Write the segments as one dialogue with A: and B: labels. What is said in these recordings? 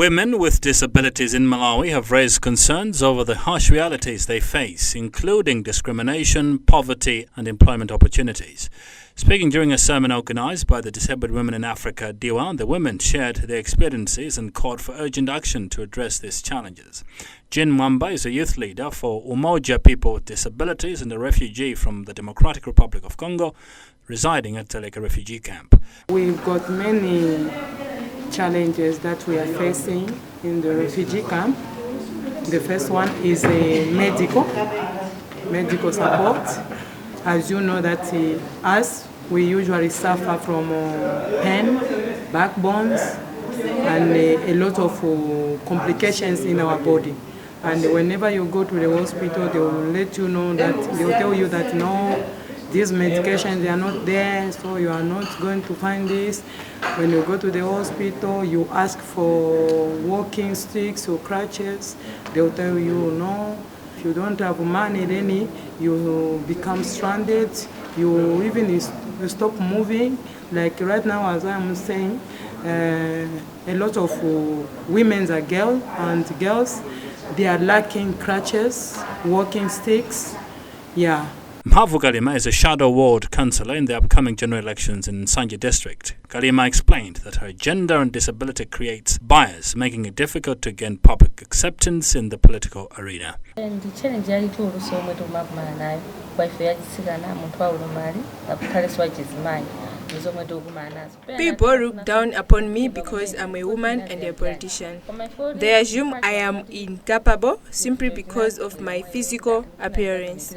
A: Women with disabilities in Malawi have raised concerns over the harsh realities they face, including discrimination, poverty, and employment opportunities. Speaking during a sermon organized by the Disabled Women in Africa, DIWA, the women shared their experiences and called for urgent action to address these challenges. Jean Mwamba is a youth leader for Umoja People with Disabilities and a refugee from the Democratic Republic of Congo, residing at Teleka refugee camp.
B: We've got many challenges that we are facing in the refugee camp. The first one is medical support. As you know that we usually suffer from pain, backbones, and a lot of complications in our body. And whenever you go to the hospital, they will let you know that, they will tell you that no, these medications, they are not there, so you are not going to find this. When you go to the hospital, you ask for walking sticks or crutches. They will tell you no. If you don't have money, then you become stranded. You even stop moving. Like right now, as I'm saying, a lot of women and girls, they are lacking crutches, walking sticks. Yeah.
A: Mhavu Kalima is a shadow ward councillor in the upcoming general elections in Nsanje district. Kalima explained that her gender and disability creates bias, making it difficult to gain public acceptance in the political arena.
C: People look down upon me because I'm a woman and a politician. They assume I am incapable simply because of my physical appearance.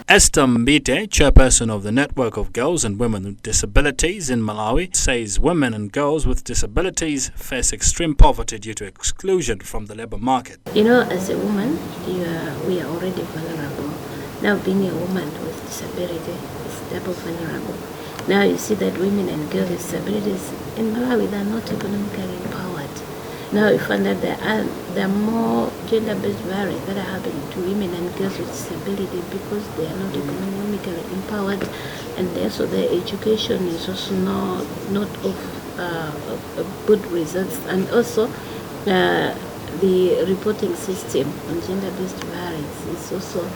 A: Esther Mbite, chairperson of the Network of Girls and Women with Disabilities in Malawi, says women and girls with disabilities face extreme poverty due to exclusion from the labor market.
D: You know, as a woman, we are already vulnerable. Now, being a woman with disability is double vulnerable. Now, you see that women and girls with disabilities in Malawi, they are not economically empowered. Now, you find that there are more gender-based barriers that are happening to women and girls with disability because they are not economically empowered, and also their education is also not of good results, and also the reporting system on gender-based barriers is also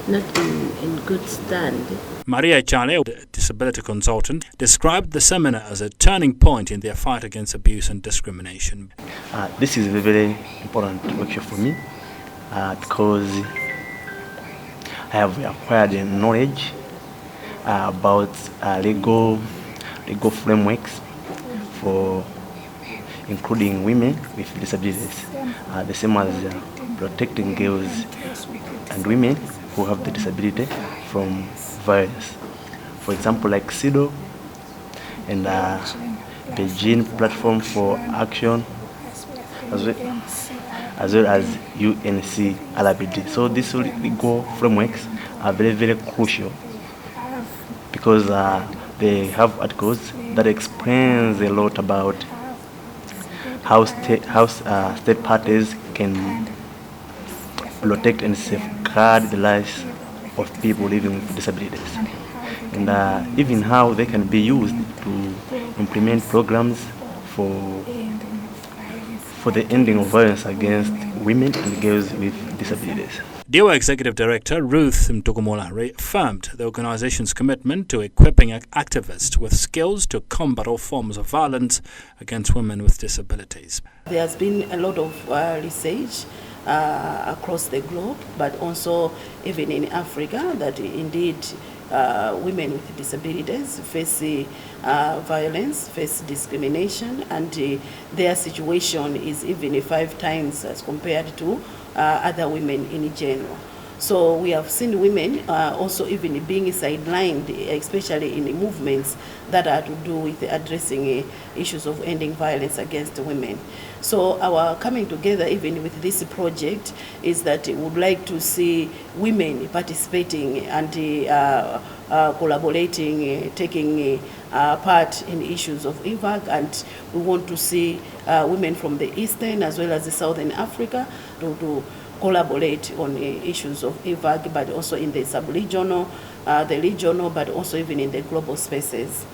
D: not in good stand.
A: Maria Chale, a disability consultant, described the seminar as a turning point in their fight against abuse and discrimination.
E: This is a very important workshop for me because I have acquired knowledge about legal frameworks for including women with disabilities, the same as protecting girls and women who have the disability from violence. For example, like COVAW and Beijing Platform for Action, as well as UNTrustfund. So these legal frameworks are very, very crucial because they have articles that explains a lot about how state parties can protect and safeguard the lives of people living with disabilities, and even how they can be used to implement programs for the ending of violence against women and girls with disabilities.
A: DIWA Executive Director Ruth Mtukumola reaffirmed the organization's commitment to equipping activists with skills to combat all forms of violence against women with disabilities.
F: There has been a lot of research across the globe, but also even in Africa, that indeed women with disabilities face violence, face discrimination, and their situation is even 5 times as compared to other women in general. So we have seen women also even being sidelined, especially in the movements that are to do with addressing issues of ending violence against women. So our coming together even with this project is that we would like to see women participating and collaborating, taking part in issues of EVAWG, and we want to see women from the Eastern as well as the Southern Africa to collaborate on issues of EVAWG, but also in the sub-regional, the regional, but also even in the global spaces.